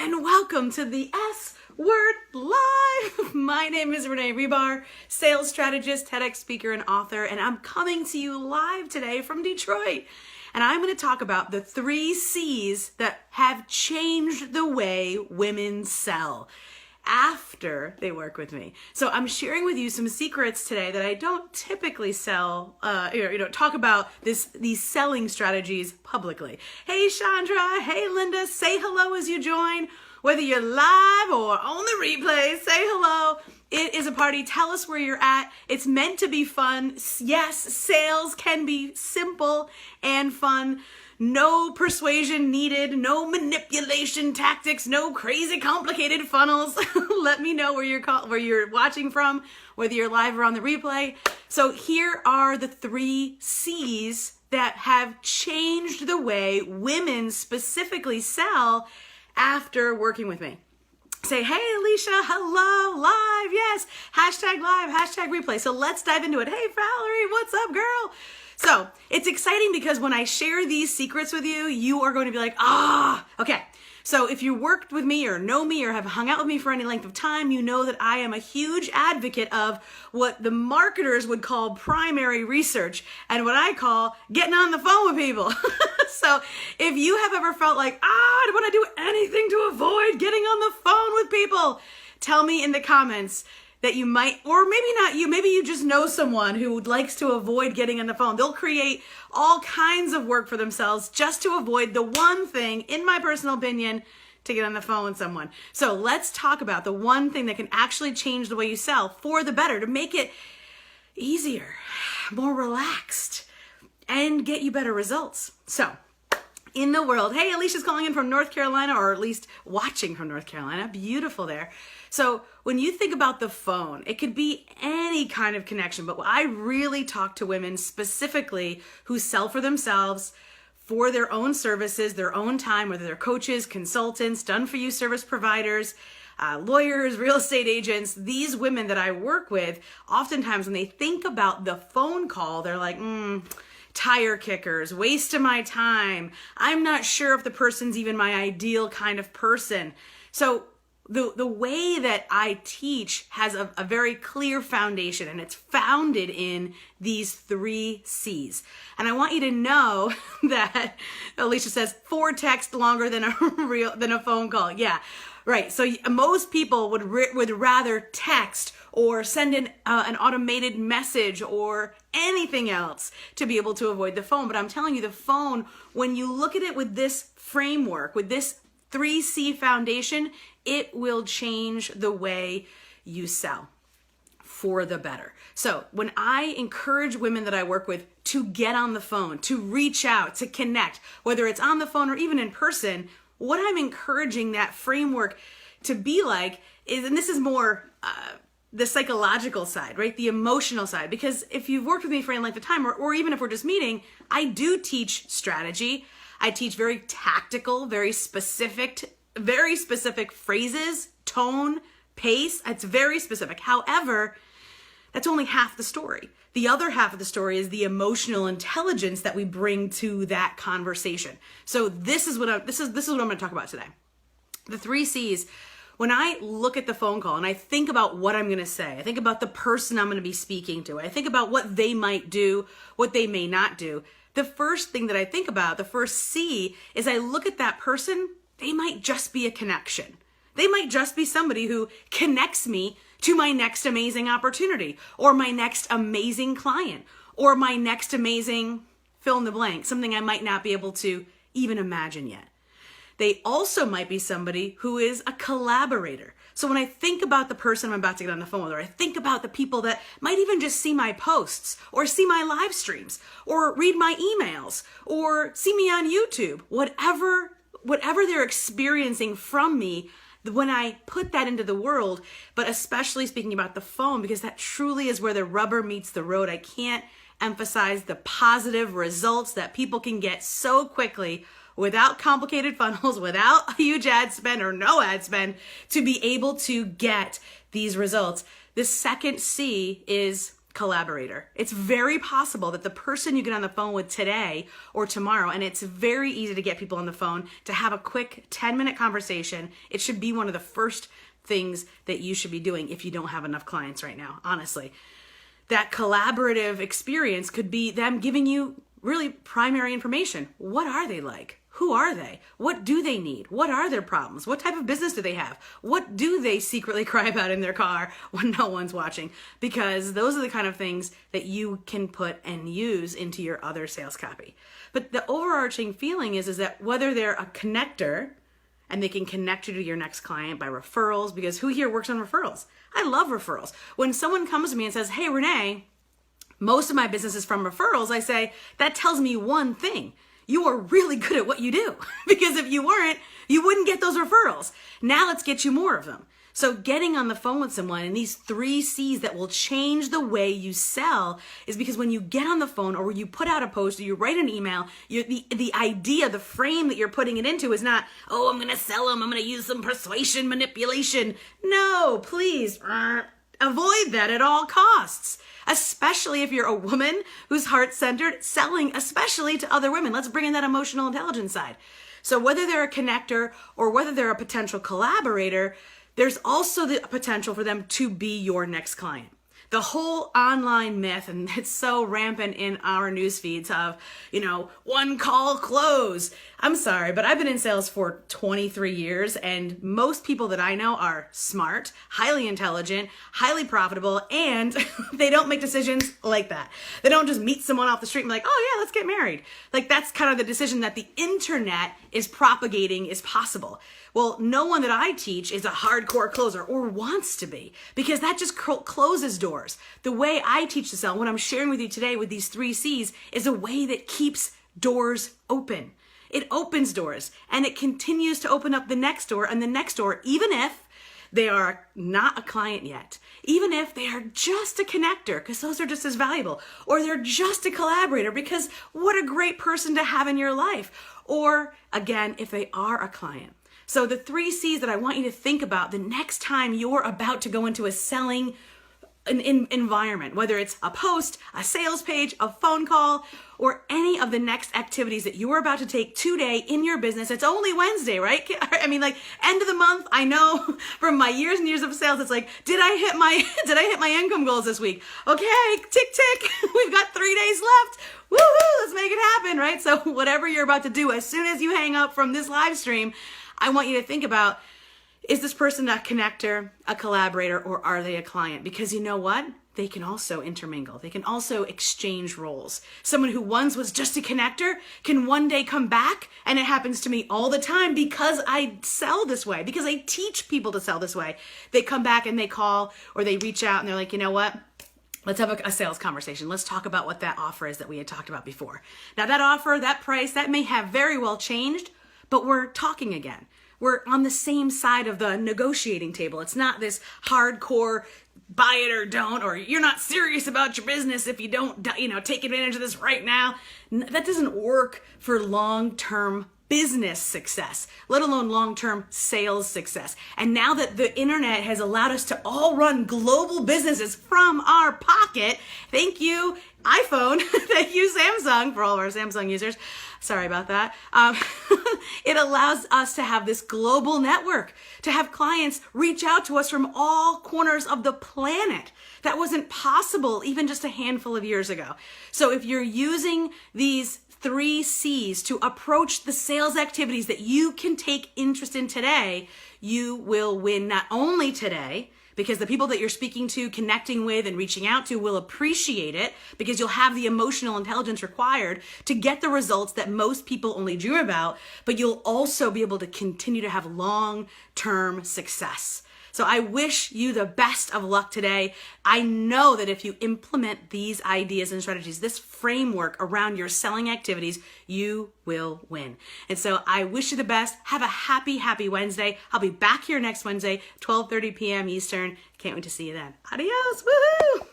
and welcome to the S Word Live. My name is Renee Rebar, sales strategist, TEDx speaker, and author, and I'm coming to you live today from Detroit. And I'm going to talk about the 3 C's that have changed the way women sell after they work with me. So I'm sharing with you some secrets today that I don't typically talk about these selling strategies publicly. Hey Chandra, hey Linda, say hello as you join. Whether you're live or on the replay, say hello. It is a party. Tell us where you're at. It's meant to be fun. Yes, sales can be simple and fun. No persuasion needed, no manipulation tactics, no crazy complicated funnels. Let me know where you're watching from, whether you're live or on the replay. So here are the 3 C's that have changed the way women specifically sell after working with me. Say, hey, Alicia, hello, live, yes, hashtag live, hashtag replay. So let's dive into it. Hey, Valerie, what's up, girl? So it's exciting because when I share these secrets with you, you are going to be like, okay. So if you worked with me or know me or have hung out with me for any length of time, you know that I am a huge advocate of what the marketers would call primary research and what I call getting on the phone with people. So if you have ever felt like, I don't want to do anything to avoid getting on the phone with people, tell me in the comments that you might, or maybe not you, maybe you just know someone who likes to avoid getting on the phone. They'll create all kinds of work for themselves just to avoid the one thing, in my personal opinion, to get on the phone with someone. So let's talk about the one thing that can actually change the way you sell for the better, to make it easier, more relaxed, and get you better results. So in the world, hey, Alicia's calling in from North Carolina, or at least watching from North Carolina. Beautiful there. So when you think about the phone, it could be any kind of connection, but I really talk to women specifically who sell for themselves, for their own services, their own time, whether they're coaches, consultants, done-for-you service providers, lawyers, real estate agents. These women that I work with, oftentimes when they think about the phone call, they're like, tire kickers, waste of my time. I'm not sure if the person's even my ideal kind of person. So the way that I teach has a very clear foundation, and it's founded in these 3 C's. And I want you to know that Alicia says 4 texts longer than a phone call. Yeah, right. So most people would rather text or send an automated message or anything else to be able to avoid the phone. But I'm telling you, the phone, when you look at it with this framework, with this 3C foundation, it will change the way you sell for the better. So when I encourage women that I work with to get on the phone, to reach out, to connect, whether it's on the phone or even in person, what I'm encouraging that framework to be like is, and this is more the psychological side, right? The emotional side. Because if you've worked with me for any length of time, or even if we're just meeting, I do teach strategy. I teach very tactical, very specific phrases, tone, pace. It's very specific. However, that's only half the story. The other half of the story is the emotional intelligence that we bring to that conversation. So this is what I'm going to talk about today. The 3 C's. When I look at the phone call and I think about what I'm going to say, I think about the person I'm going to be speaking to, I think about what they might do, what they may not do. The first thing that I think about, the first C, is I look at that person. They might just be a connection. They might just be somebody who connects me to my next amazing opportunity, or my next amazing client, or my next amazing fill in the blank, something I might not be able to even imagine yet. They also might be somebody who is a collaborator. So when I think about the person I'm about to get on the phone with, or I think about the people that might even just see my posts, or see my live streams, or read my emails, or see me on YouTube, whatever they're experiencing from me, when I put that into the world, but especially speaking about the phone, because that truly is where the rubber meets the road. I can't emphasize the positive results that people can get so quickly without complicated funnels, without a huge ad spend or no ad spend, to be able to get these results. The second C is collaborator. It's very possible that the person you get on the phone with today or tomorrow, and it's very easy to get people on the phone to have a quick 10-minute conversation. It should be one of the first things that you should be doing if you don't have enough clients right now, honestly. That collaborative experience could be them giving you really primary information. What are they like? Who are they? What do they need? What are their problems? What type of business do they have? What do they secretly cry about in their car when no one's watching? Because those are the kind of things that you can put and use into your other sales copy. But the overarching feeling is that whether they're a connector and they can connect you to your next client by referrals, because who here works on referrals? I love referrals. When someone comes to me and says, hey, Renee, most of my business is from referrals, I say, that tells me one thing. You are really good at what you do, because if you weren't, you wouldn't get those referrals. Now let's get you more of them. So getting on the phone with someone and these 3 C's that will change the way you sell is because when you get on the phone or you put out a post or you write an email, the idea, the frame that you're putting it into is not, oh, I'm going to sell them. I'm going to use some persuasion, manipulation. No, please avoid that at all costs. Especially if you're a woman who's heart-centered, selling especially to other women. Let's bring in that emotional intelligence side. So whether they're a connector or whether they're a potential collaborator, there's also the potential for them to be your next client. The whole online myth, and it's so rampant in our news feeds of, one call close. I'm sorry, but I've been in sales for 23 years, and most people that I know are smart, highly intelligent, highly profitable, and they don't make decisions like that. They don't just meet someone off the street and be like, oh yeah, let's get married. Like that's kind of the decision that the internet is propagating is possible. Well, no one that I teach is a hardcore closer or wants to be, because that just closes doors. The way I teach to sell, what I'm sharing with you today with these 3 C's, is a way that keeps doors open. It opens doors and it continues to open up the next door and the next door, even if they are not a client yet, even if they are just a connector, because those are just as valuable, or they're just a collaborator, because what a great person to have in your life, or again, if they are a client. So the 3 C's that I want you to think about the next time you're about to go into a selling environment, whether it's a post, a sales page, a phone call, or any of the next activities that you are about to take today in your business. It's only Wednesday, right? I mean, like end of the month. I know from my years and years of sales, it's like, did I hit my income goals this week? Okay, tick, tick. We've got 3 days left. Woohoo, let's make it happen, right? So whatever you're about to do, as soon as you hang up from this live stream, I want you to think about, is this person a connector, a collaborator, or are they a client? Because you know what? They can also intermingle. They can also exchange roles. Someone who once was just a connector can one day come back, and it happens to me all the time because I sell this way, because I teach people to sell this way. They come back and they call or they reach out and they're like, you know what? Let's have a sales conversation. Let's talk about what that offer is that we had talked about before. Now that offer, that price, that may have very well changed, but we're talking again. We're on the same side of the negotiating table. It's not this hardcore buy it or don't, or you're not serious about your business if you don't, take advantage of this right now. That doesn't work for long-term business success, let alone long-term sales success. And now that the internet has allowed us to all run global businesses from our pocket, thank you, iPhone, thank you, Samsung, for all of our Samsung users. Sorry about that. It allows us to have this global network, to have clients reach out to us from all corners of the planet. That wasn't possible even just a handful of years ago. So if you're using these 3 C's to approach the sales activities that you can take interest in today, you will win not only today, because the people that you're speaking to, connecting with, and reaching out to will appreciate it, because you'll have the emotional intelligence required to get the results that most people only dream about, but you'll also be able to continue to have long-term success. So I wish you the best of luck today. I know that if you implement these ideas and strategies, this framework around your selling activities, you will win. And so I wish you the best. Have a happy, happy Wednesday. I'll be back here next Wednesday, 12:30 p.m. Eastern. Can't wait to see you then. Adios. Woohoo!